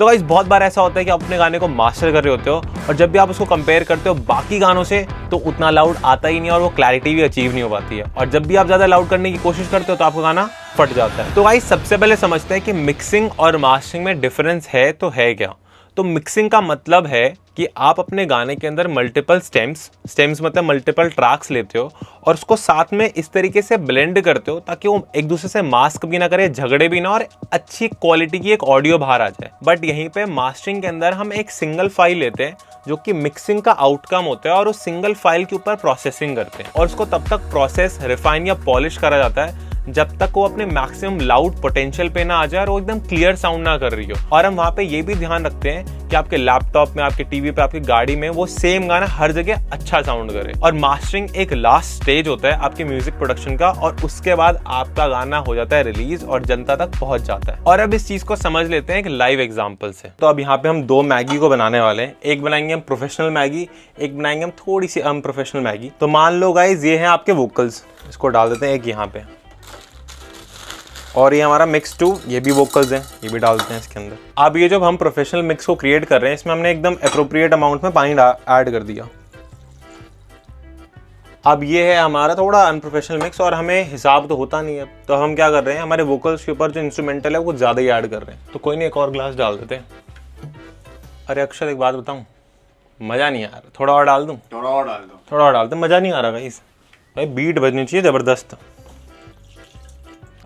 तो गाइस बहुत बार ऐसा होता है कि आप अपने गाने को मास्टर कर रहे होते हो और जब भी आप उसको कंपेयर करते हो बाकी गानों से तो उतना लाउड आता ही नहीं और वो क्लैरिटी भी अचीव नहीं हो पाती है, और जब भी आप ज़्यादा लाउड करने की कोशिश करते हो तो आपका गाना फट जाता है। तो गाइस सबसे पहले समझते हैं कि मिक्सिंग और मास्टरिंग में डिफरेंस है तो है क्या। तो मिक्सिंग का मतलब है कि आप अपने गाने के अंदर मल्टीपल स्टेम्स मतलब मल्टीपल ट्रैक्स लेते हो और उसको साथ में इस तरीके से ब्लेंड करते हो ताकि वो एक दूसरे से मास्क भी ना करे, झगड़े भी ना, और अच्छी क्वालिटी की एक ऑडियो बाहर आ जाए। बट यहीं पे मास्टरिंग के अंदर हम एक सिंगल फाइल लेते हैं जो कि मिक्सिंग का आउटकम होता है और उस सिंगल फाइल के ऊपर प्रोसेसिंग करते हैं और उसको तब तक प्रोसेस, रिफाइन या पॉलिश करा जाता है जब तक वो अपने मैक्सिमम लाउड पोटेंशियल पे ना आ जाए और वो एकदम क्लियर साउंड ना कर रही हो। और हम वहाँ पे ये भी ध्यान रखते हैं कि आपके लैपटॉप में, आपके टीवी पे, आपकी गाड़ी में वो सेम गाना हर जगह अच्छा साउंड करे। और मास्टरिंग एक लास्ट स्टेज होता है आपके म्यूजिक प्रोडक्शन का और उसके बाद आपका गाना हो जाता है रिलीज और जनता तक पहुंच जाता है। और अब इस चीज को समझ लेते हैं एक लाइव एग्जाम्पल से। तो अब यहाँ पे हम दो मैगी को बनाने वाले हैं, एक बनाएंगे हम प्रोफेशनल मैगी, एक बनाएंगे हम थोड़ी सी अनप्रोफेशनल मैगी। तो मान लो गाइज ये है आपके वोकल्स, इसको डाल देते हैं एक यहाँ पे, और ये हमारा मिक्स 2, ये भी वोकल्स हैं, ये भी डालते हैं इसके अंदर। अब ये जब हम प्रोफेशनल मिक्स को क्रिएट कर रहे हैं इसमें हमने एकदम अप्रोप्रिएट अमाउंट में पानी ऐड कर दिया। अब ये है हमारा थोड़ा अनप्रोफेशनल मिक्स और हमें हिसाब तो होता नहीं है, तो हम क्या कर रहे हैं, हमारे वोकल्स के ऊपर जो इंस्ट्रूमेंटल है वो ज़्यादा ही ऐड कर रहे हैं। तो कोई नहीं, एक और ग्लास डाल देते हैं। अरे अक्षर एक बात बताऊँ, मज़ा नहीं आ रहा, थोड़ा और डाल दूँ? थोड़ा और डाल दो, मज़ा नहीं आ रहा भाई बीट बजनी चाहिए ज़बरदस्त।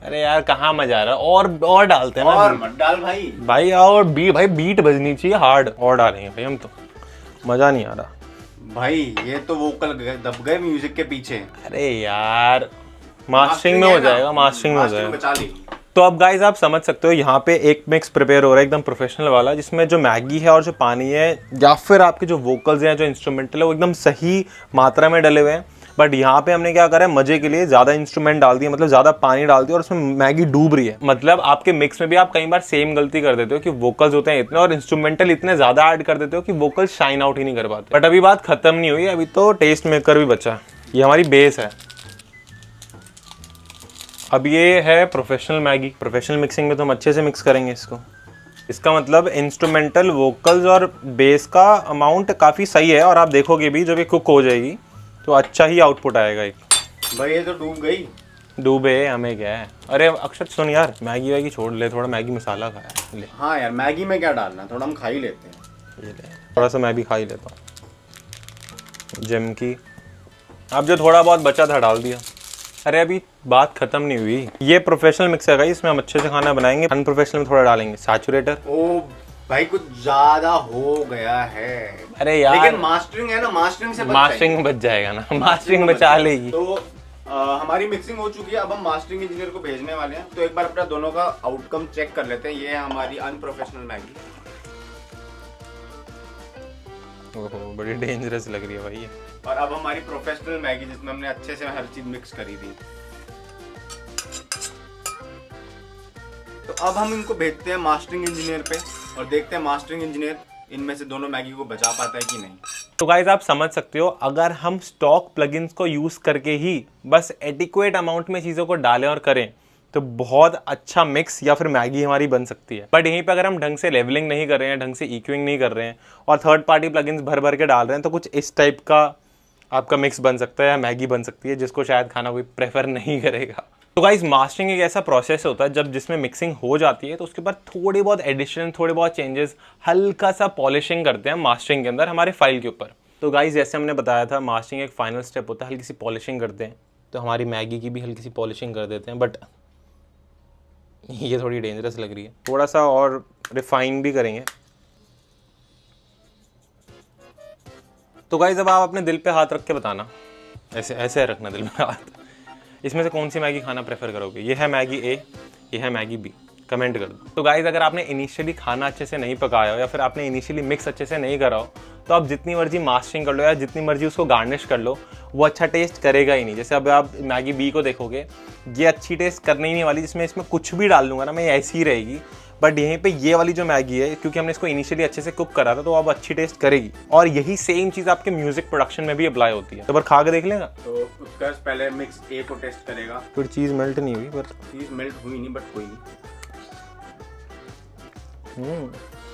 अरे यार कहाँ मजा आ रहा है, और डालते हैं ना, और मत डाल भाई और भाई बीट बजनी चाहिए हार्ड, और डालेंगे भाई हम, तो मजा नहीं आ रहा भाई। ये तो वोकल दब गए म्यूजिक के पीछे। अरे यार मास्टरिंग में हो जाएगा, मास्टरिंग में हो जाएगा। तो अब गाइज आप समझ सकते हो यहाँ पे एक मिक्स प्रिपेयर हो रहा है एकदम प्रोफेशनल वाला, जिसमें जो मैगी है और जो पानी है या फिर आपके जो वोकल्स हैं, जो इंस्ट्रूमेंटल है वो एकदम सही मात्रा में डले हुए हैं। बट यहाँ पे हमने क्या करा है, मजे के लिए ज्यादा इंस्ट्रूमेंट डाल दिया, मतलब ज्यादा पानी डाल दिया और उसमें मैगी डूब रही है। मतलब आपके मिक्स में भी आप कई बार सेम गलती कर देते हो कि वोकल्स होते हैं इतने और इंस्ट्रूमेंटल इतने ज्यादा ऐड कर देते हो कि वोकल्स शाइन आउट ही नहीं कर पाते। बट अभी बात खत्म नहीं हुई, अभी तो टेस्ट मेकर भी बचा। ये हमारी बेस है। अब ये है प्रोफेशनल मैगी। प्रोफेशनल मिक्सिंग में तो हम अच्छे से मिक्स करेंगे इसको। इसका मतलब इंस्ट्रूमेंटल, वोकल्स और बेस का अमाउंट काफ़ी सही है और आप देखोगे भी जब ये कुक हो जाएगी तो अच्छा ही आउटपुट आएगा एक। भाई ये तो डूब गई। डूबे हमें क्या है। अरे अक्षर सुन यार, मैगी वैगी छोड़ ले, थोड़ा मैगी मसाला खाया ले। हाँ यार मैगी में क्या डालना, थोड़ा हम खा ही लेते हैं। ये ले थोड़ा सा मैं भी खा ही लेता हूँ जिम की। अब जो थोड़ा बहुत बचा था डाल दिया। अरे अभी बात खत्म नहीं हुई। ये प्रोफेशनल मिक्स है, इसमें हम अच्छे से खाना बनाएंगे। अनप्रोफेशनल में थोड़ा डालेंगे सैचुरेटर। ओ भाई कुछ ज्यादा हो गया है। अरे यार लेकिन मास्टरिंग है ना, मास्टरिंग से बच जाएगा ना, मास्टरिंग बचा लेगी। तो हमारी मिक्सिंग हो चुकी है, अब हम मास्टरिंग इंजीनियर को भेजने वाले हैं। तो एक बार अपना दोनों का आउटकम चेक कर लेते हैं। ये है हमारी अनप्रोफेशनल मैगी। ओहो बड़ी डेंजरस लग रही है भाई ये। और अब हमारी प्रोफेशनल मैगी जिसमें हमने अच्छे से हर चीज मिक्स करी थी। तो अब हम इनको भेजते हैं मास्टरिंग इंजीनियर पे और देखते हैं मास्टरिंग इंजीनियर इनमें से दोनों मैगी को बचा पाता है कि नहीं। तो गाइज आप समझ सकते हो, अगर हम स्टॉक प्लगइन्स को यूज करके ही बस एडिक्वेट अमाउंट में चीजों को डालें और करें तो बहुत अच्छा मिक्स या फिर मैगी हमारी बन सकती है। बट यहीं पे अगर हम ढंग से लेवलिंग नहीं कर रहे हैं, ढंग से इक्विंग नहीं कर रहे हैं और थर्ड पार्टी प्लगइन्स भर भर के डाल रहे हैं तो कुछ इस टाइप का आपका मिक्स बन सकता है या मैगी बन सकती है, जिसको शायद खाना कोई प्रेफर नहीं करेगा। तो गाइस मास्टरिंग एक ऐसा प्रोसेस होता है जब जिसमें मिक्सिंग हो जाती है तो उसके बाद थोड़ी बहुत एडिशन, थोड़े बहुत चेंजेस, हल्का सा पॉलिशिंग करते हैं मास्टरिंग के अंदर हमारे फाइल के ऊपर। तो गाइस जैसे हमने बताया था, मास्टरिंग एक फाइनल स्टेप होता है, हल्की सी पॉलिशिंग करते हैं। तो हमारी मैगी की भी हल्की सी पॉलिशिंग कर देते हैं। बट ये थोड़ी डेंजरस लग रही है, थोड़ा सा और रिफाइन भी करेंगे। तो गाइस अब आप अपने दिल पे हाथ रख के बताना, ऐसे ऐसे रखना दिल पे हाथ, इसमें से कौन सी मैगी खाना प्रेफर करोगे। ये है मैगी ए, ये है मैगी बी, कमेंट कर दो। तो गाइस अगर आपने इनिशियली खाना अच्छे से नहीं पकाया हो या फिर आपने इनिशियली मिक्स अच्छे से नहीं करा हो तो आप जितनी मर्जी मास्टरिंग कर लो या जितनी मर्जी उसको गार्निश कर लो, वो अच्छा टेस्ट करेगा ही नहीं। जैसे अब आप मैगी बी को देखोगे, ये अच्छी टेस्ट करने ही नहीं वाली, जिसमें इसमें कुछ भी डाल लूँगा ना मैं ऐसी ही रहेगी। बट यहीं पे ये वाली जो मैगी है, क्योंकि हमने इसको इनिशियली अच्छे से कुक करा था तो अब अच्छी टेस्ट करेगी। और यही सेम चीज़ आपके म्यूजिक प्रोडक्शन में भी अप्लाई होती है। तो खा के देख लेगा। तो उसका पहले मिक्स ए को टेस्ट करेगा। फिर चीज़ मेल्ट नहीं हुई, पर चीज़ मेल्ट हुई नहीं, बट कोई नहीं।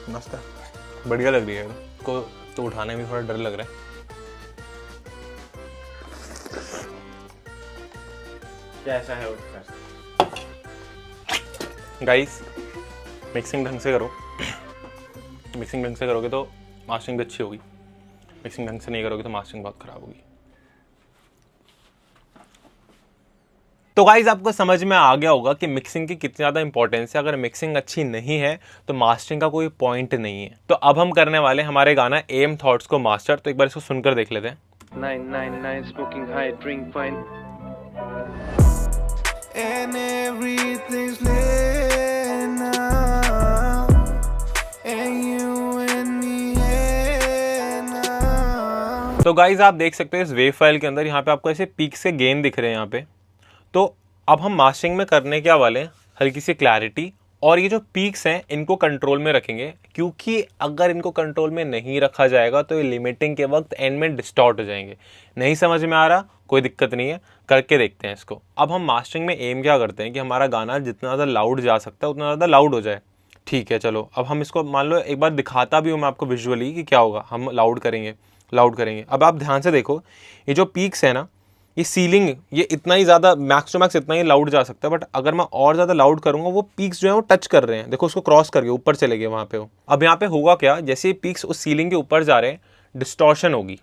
मस्त है, बढ़िया लग रही है। को तो उठाने में थोड़ा डर लग रहा है। कैसा है उसका? गाइस, मिक्सिंग ढंग से करो। मिक्सिंग ढंग से करोगे तो मास्टरिंग भी अच्छी होगी, मिक्सिंग ढंग से नहीं करोगे तो मास्टरिंग बहुत खराब होगी। तो गाइस, आपको समझ में आ गया होगा कि मिक्सिंग की कितनी ज़्यादा इंपॉर्टेंस है। अगर मिक्सिंग अच्छी नहीं है तो मास्टरिंग का कोई पॉइंट नहीं है। तो अब हम करने वाले हमारे गाना एम थॉट्स को मास्टर। तो एक बार इसको सुनकर देख लेते हैं। 999 smoking high, drink fine. And everything's lit now. And you and me here now. तो गाइस, आप देख सकते हो इस वेव फाइल के अंदर यहाँ पे आपको ऐसे पीक से गेन दिख रहे हैं यहाँ पे। तो अब हम मास्टरिंग में करने क्या वाले हैं, हल्की सी क्लैरिटी, और ये जो पीक्स हैं इनको कंट्रोल में रखेंगे, क्योंकि अगर इनको कंट्रोल में नहीं रखा जाएगा तो ये लिमिटिंग के वक्त एंड में डिस्टॉर्ट हो जाएंगे। नहीं समझ में आ रहा, कोई दिक्कत नहीं है, करके देखते हैं इसको। अब हम मास्टरिंग में एम क्या करते हैं कि हमारा गाना जितना ज़्यादा लाउड जा सकता है उतना ज़्यादा लाउड हो जाए। ठीक है, चलो अब हम इसको मान लो एक बार दिखाता भी हूँ मैं आपको विजुअली कि क्या होगा। हम लाउड करेंगे। अब आप ध्यान से देखो, ये जो पीक्स है ना, ये सीलिंग, ये इतना ही ज़्यादा मैक्स टू मैक्स इतना ही लाउड जा सकता है। बट अगर मैं और ज़्यादा लाउड करूँगा, वो पीक्स जो है वो टच कर रहे हैं। देखो, उसको क्रॉस करके ऊपर चले गए वहाँ पे वो। अब यहाँ पे होगा क्या, जैसे ये पीक्स उस सीलिंग के ऊपर जा रहे हैं, डिस्टॉर्शन होगी।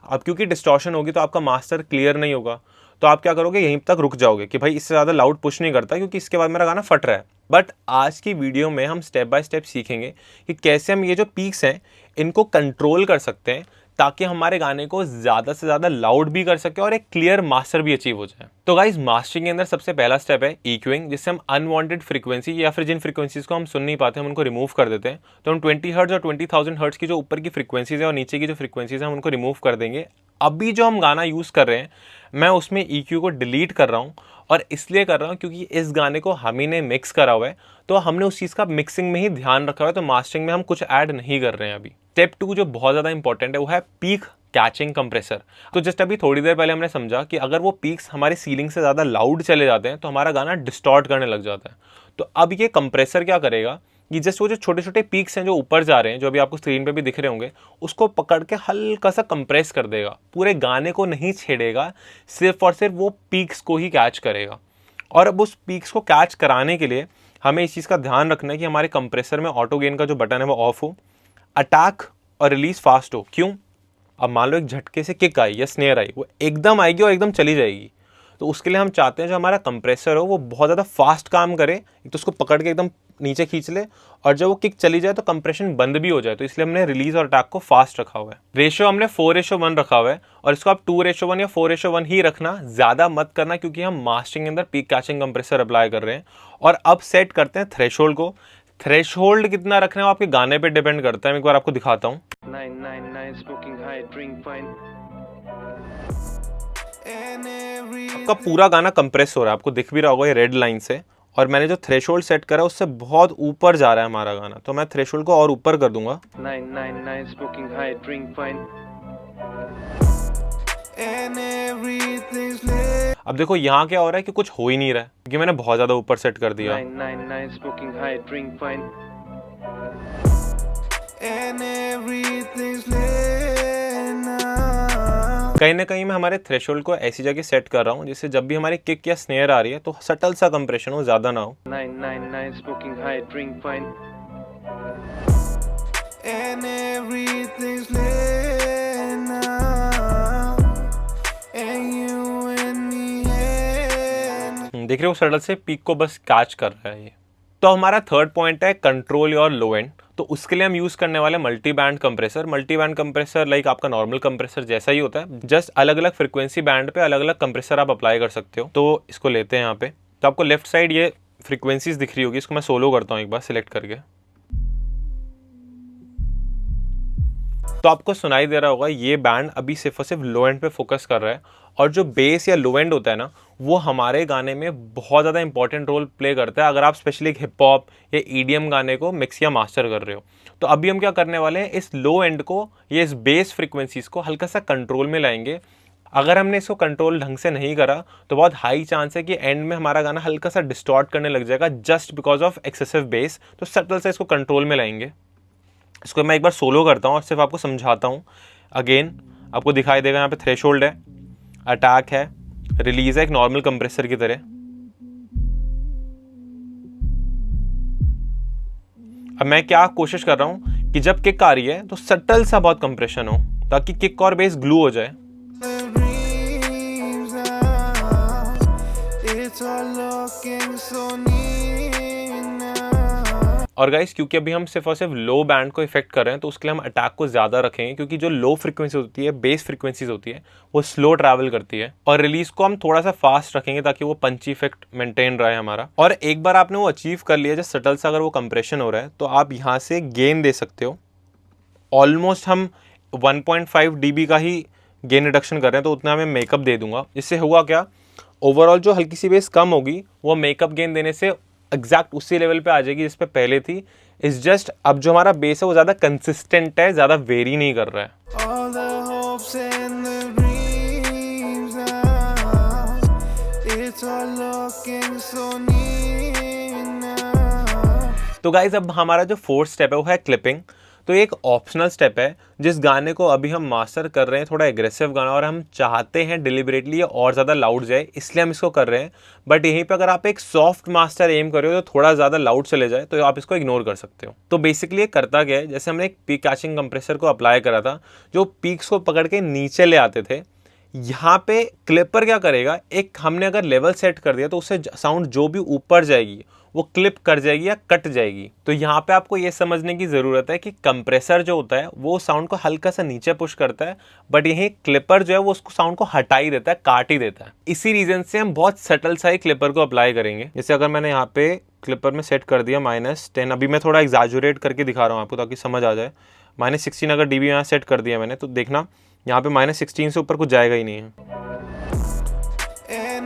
अब क्योंकि डिस्टॉर्शन होगी तो आपका मास्टर क्लियर नहीं होगा। तो आप क्या करोगे, यहीं तक रुक जाओगे कि भाई इससे ज़्यादा लाउड पुश नहीं करता, क्योंकि इसके बाद मेरा गाना फट रहा है। बट आज की वीडियो में हम स्टेप बाय स्टेप सीखेंगे कि कैसे हम ये जो पीक्स हैं इनको कंट्रोल कर सकते हैं, ताकि हमारे गाने को ज़्यादा से ज़्यादा लाउड भी कर सके और एक क्लियर मास्टर भी अचीव हो जाए। तो गाइस, मास्टरिंग के अंदर सबसे पहला स्टेप है EQing, जिससे हम अनवांटेड फ्रीक्वेंसी या फिर जिन फ्रीक्वेंसीज को हम सुन नहीं पाते हम उनको रिमूव कर देते हैं। तो हम 20 हर्ट्ज और 20,000 हर्ट्ज की जो ऊपर की फ्रीक्वेंसीज है और नीचे की जो फ्रीक्वेंसीज है हम उनको रिमूव कर देंगे। अभी जो हम गाना यूज़ कर रहे हैं, मैं उसमें EQ को डिलीट कर रहा हूँ, और इसलिए कर रहा हूँ क्योंकि इस गाने को हम ही ने मिक्स करा हुआ है, तो हमने उस चीज़ का मिक्सिंग में ही ध्यान रखा हुआ है। तो मास्टरिंग में हम कुछ ऐड नहीं कर रहे हैं अभी। स्टेप 2 जो बहुत ज़्यादा इंपॉर्टेंट है वो है पीक कैचिंग कंप्रेसर। तो जस्ट अभी थोड़ी देर पहले हमने समझा कि अगर वो पीक्स हमारी सीलिंग से ज़्यादा लाउड चले जाते हैं तो हमारा गाना डिस्टॉर्ट करने लग जाता है। तो अब ये कंप्रेसर क्या करेगा कि जस्ट वो जो छोटे छोटे पीक्स हैं जो ऊपर जा रहे हैं, जो अभी आपको स्क्रीन पे भी दिख रहे होंगे, उसको पकड़ के हल्का सा कंप्रेस कर देगा। पूरे गाने को नहीं छेड़ेगा, सिर्फ और सिर्फ वो पीक्स को ही कैच करेगा। और अब उस पीक्स को कैच कराने के लिए हमें इस चीज़ का ध्यान रखना है कि हमारे कंप्रेसर में ऑटो गेन का जो बटन है वो ऑफ हो, अटैक और रिलीज फास्ट हो। क्यों? अब मान लो एक झटके से किक आई या स्नेयर आई, वो एकदम आएगी और एकदम चली जाएगी। तो उसके लिए हम चाहते हैं जो हमारा कंप्रेसर हो वो बहुत ज़्यादा फास्ट काम करे, एक तो उसको पकड़ के एकदम नीचे खींच ले, और जब वो किक चली जाए तो कंप्रेशन बंद भी हो जाए। तो इसलिए हमने रिलीज और अटैक को फास्ट रखा हुआ है। रेशियो हमने 4:1 रखा हुआ है, और इसको आप 2:1 या 4:1 ही रखना, ज़्यादा मत करना, क्योंकि हम मास्टरिंग के अंदर पीक कैचिंग कंप्रेसर अप्लाई कर रहे हैं। और अब सेट करते हैं थ्रेशोल्ड को। थ्रेशोल्ड कितना रखना है वो आपके गाने पे डिपेंड करता है। मैं एक बार आपको दिखाता हूँ। 999 smoking high, drink fine. And आपका पूरा गाना कंप्रेस हो रहा है, आपको दिख भी रहा होगा ये रेड लाइन से, और मैंने जो थ्रेशोल्ड सेट करा उससे बहुत ऊपर जा रहा है हमारा गाना। तो मैं थ्रेशोल्ड को और ऊपर कर दूंगा। 999 smoking high, drink fine. And everything's lit. अब देखो यहाँ क्या हो रहा है कि कुछ हो ही नहीं रहा है, क्योंकि मैंने बहुत ज़्यादा ऊपर सेट कर दिया। 999 smoking high, drink fine. And everything's lit now. कहीं ना कहीं मैं हमारे थ्रेशोल्ड को ऐसी जगह सेट कर रहा हूँ जिससे जब भी हमारी किक या स्नेयर आ रही है तो सटल सा कंप्रेशन हो, ज़्यादा ना हो। 999 smoking high, drink fine. And everything's lit now. And you and me here. देख रहे हो, सटल से पीक को बस कैच कर रहा है ये। तो हमारा थर्ड पॉइंट है कंट्रोल योर लो एंड। तो उसके लिए हम यूज़ करने वाले multi band compressor. Multi band compressor like आपका नॉर्मल कंप्रेसर जैसा ही होता है, जस्ट अलग अलग फ्रीक्वेंसी बैंड पे अलग अलग कंप्रेसर आप अप्लाई कर सकते हो। तो इसको लेते हैं यहाँ पे। तो आपको लेफ्ट साइड ये फ्रीक्वेंसीज दिख रही होगी, इसको मैं सोलो करता हूँ एक बार सिलेक्ट करके। तो आपको सुनाई दे रहा होगा ये बैंड अभी सिर्फ और सिर्फ लो एंड पे फोकस कर रहा है, और जो बेस या लो एंड होता है ना, वो हमारे गाने में बहुत ज़्यादा इंपॉर्टेंट रोल प्ले करता है, अगर आप स्पेशली एक हिप हॉप या EDM गाने को मिक्स या मास्टर कर रहे हो। तो अभी हम क्या करने वाले हैं, इस लो एंड को या इस बेस फ्रीक्वेंसीज को हल्का सा कंट्रोल में लाएंगे। अगर हमने इसको कंट्रोल ढंग से नहीं करा तो बहुत हाई चांस है कि एंड में हमारा गाना हल्का सा डिस्टॉर्ट करने लग जाएगा, just because of excessive base. तो सटल से इसको कंट्रोल में लाएंगे। इसको मैं एक बार सोलो करता हूँ और सिर्फ आपको समझाता हूँ। अगेन आपको दिखाई देगा यहाँ पे थ्रेशोल्ड है, अटैक है, रिलीज है एक नॉर्मल कंप्रेसर की तरह। अब मैं क्या कोशिश कर रहा हूँ कि जब किक आ रही है तो सटल सा बहुत कंप्रेशन हो, ताकि किक और बेस ग्लू हो जाए। और गाइस क्योंकि अभी हम सिर्फ और सिर्फ लो बैंड को इफेक्ट कर रहे हैं तो उसके लिए हम अटैक को ज़्यादा रखेंगे, क्योंकि जो लो फ्रीक्वेंसी होती है, बेस फ्रीक्वेंसीज होती है, वो स्लो ट्रैवल करती है। और रिलीज को हम थोड़ा सा फास्ट रखेंगे ताकि वो पंची इफेक्ट मेंटेन रहे हमारा। और एक बार आपने वो अचीव कर लिया, जब सटल सा अगर वो कंप्रेशन हो रहा है तो आप यहाँ से गेन दे सकते हो। ऑलमोस्ट हम 1.5 dB का ही गेन रिडक्शन कर रहे हैं, तो उतना मैं मेकअप दे दूंगा। इससे हुआ क्या, ओवरऑल जो हल्की सी बेस कम होगी वो मेकअप गेन देने से एग्जैक्ट उसी लेवल पे आ जाएगी जिस पे पहले थी। इस जस्ट अब जो हमारा बेस है वो ज़्यादा कंसिस्टेंट है, ज़्यादा वेरी नहीं कर रहा है। तो गाइज अब हमारा जो फोर्थ स्टेप है वो है क्लिपिंग। तो एक ऑप्शनल स्टेप है जिस गाने को अभी हम मास्टर कर रहे हैं, थोड़ा एग्रेसिव गाना, और हम चाहते हैं डिलिबरेटली और ज़्यादा लाउड जाए, इसलिए हम इसको कर रहे हैं। बट यहीं पे अगर आप एक सॉफ्ट मास्टर एम कर रहे हो तो थोड़ा ज़्यादा लाउड चले जाए तो आप इसको इग्नोर कर सकते हो। तो बेसिकली ये करता क्या है, जैसे हमने एक पीक कैचिंग कंप्रेसर को अप्लाई करा था जो पीक्स को पकड़ के नीचे ले आते थे, यहाँ पे क्लिपर क्या करेगा, एक हमने अगर लेवल सेट कर दिया तो उससे साउंड जो भी ऊपर जाएगी वो क्लिप कर जाएगी या कट जाएगी। तो यहाँ पे आपको ये समझने की ज़रूरत है कि कंप्रेसर जो होता है वो साउंड को हल्का सा नीचे पुश करता है, बट यही क्लिपर जो है वो उसको साउंड को हटा ही देता है, काट ही देता है। इसी रीजन से हम बहुत सटल सा ही क्लिपर को अप्लाई करेंगे। जैसे अगर मैंने यहाँ पे क्लिपर में सेट कर दिया -10, अभी मैं थोड़ा एग्जैजुरेट करके दिखा रहा हूँ आपको ताकि समझ आ जाए। -16 अगर dB यहाँ सेट कर दिया मैंने, तो देखना यहाँ पे -16 से ऊपर कुछ जाएगा ही नहीं है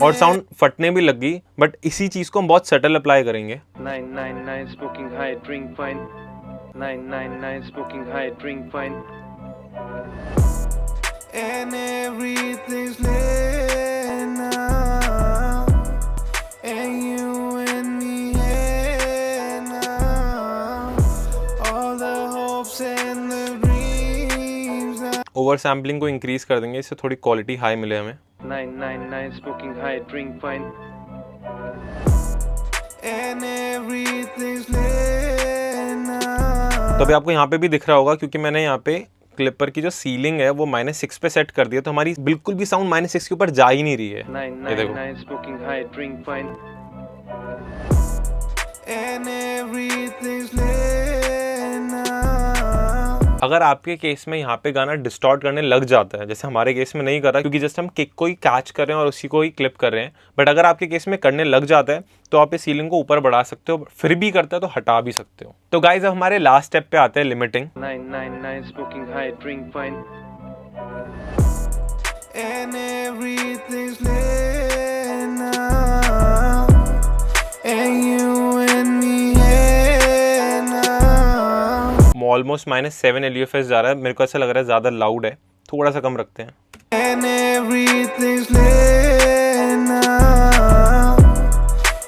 और साउंड फटने भी लग गई। बट इसी चीज को हम बहुत सटल अप्लाई करेंगे। 999 smoking high, drink fine. 999 smoking high, drink fine. And everything's lit now. And you and me here now. All the hopes and the dreams. Over sampling को इंक्रीज कर देंगे, इससे थोड़ी क्वालिटी हाई मिले हमें। 999 smoking high, drink fine. And everything's lit now. तो अभी आपको यहाँ पे भी दिख रहा होगा क्योंकि मैंने यहाँ पे क्लिपर की जो सीलिंग है वो -6 पे सेट कर दिया, तो हमारी बिल्कुल भी साउंड -6 के ऊपर जा ही नहीं रही है। ये देखो 999 smoking high, drink fine. And everything's lit now. अगर आपके केस में यहाँ पे गाना डिस्टॉर्ट करने लग जाता है, जैसे हमारे केस में नहीं कर रहा क्योंकि जस्ट हम किक को ही कैच कर रहे हैं और उसी को ही क्लिप कर रहे हैं, बट अगर आपके केस में करने लग जाता है तो आप इस सीलिंग को ऊपर बढ़ा सकते हो, फिर भी करता है तो हटा भी सकते हो। तो गाइज अब हमारे लास्ट स्टेप पे आते हैं limiting. 999 smoking high, drink fine. And everything's lit now. And you and me here now. Almost -7 LUFS जा रहा है, मेरे को ऐसा लग रहा है ज़्यादा लाउड है, थोड़ा सा कम रखते हैं। And everything's lit now.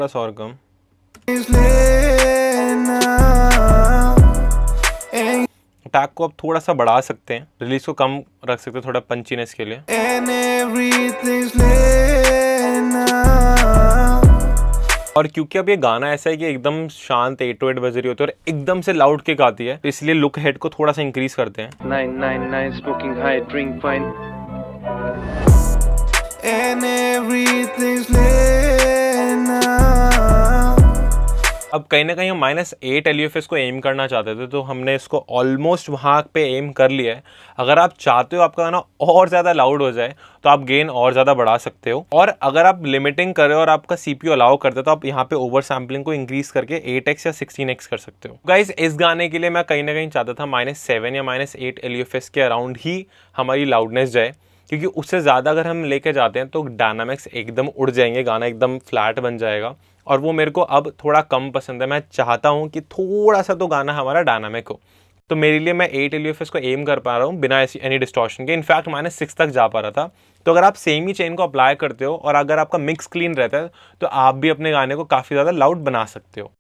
बस और कम। It's lit now. And attack को अब थोड़ा सा बढ़ा सकते हैं, रिलीज को कम रख सकते हैं थोड़ा पंचीनेस के लिए। everything's lit now. और क्योंकि अब ये गाना ऐसा है कि एकदम शांत 808 बज रही होती है और एकदम से लाउड किक आती है, तो इसलिए लुक हेड को थोड़ा सा इंक्रीज करते हैं। 999 smoking high, drink fine. And everything's lit now. अब कहीं ना कहीं हम -8 LUFS को एम करना चाहते थे, तो हमने इसको ऑलमोस्ट वहाँ पे एम कर लिया है। अगर आप चाहते हो आपका गाना और ज़्यादा लाउड हो जाए तो आप गेन और ज़्यादा बढ़ा सकते हो, और अगर आप लिमिटिंग कर रहे हो और आपका CPU अलाउ करते हो तो आप यहाँ पे ओवर सैम्पलिंग को इंक्रीज करके 8x या 16x कर सकते हो। गाइस इस गाने के लिए मैं कहीं ना कहीं चाहता था -7 या -8 LUFS के अराउंड ही हमारी लाउडनेस जाए, क्योंकि उससे ज़्यादा अगर हम लेके जाते हैं तो डायनामिक्स एकदम उड़ जाएंगे, गाना एकदम फ्लैट बन जाएगा, और वो मेरे को अब थोड़ा कम पसंद है। मैं चाहता हूँ कि थोड़ा सा तो गाना हमारा डायनामिक हो, तो मेरे लिए मैं 8 LUFS को एम कर पा रहा हूँ बिना एनी डिस्टॉर्शन के। इनफैक्ट -6 तक जा पा रहा था। तो अगर आप सेम ही चेन को अप्लाई करते हो और अगर आपका मिक्स क्लीन रहता है तो आप भी अपने गाने को काफ़ी ज़्यादा लाउड बना सकते हो।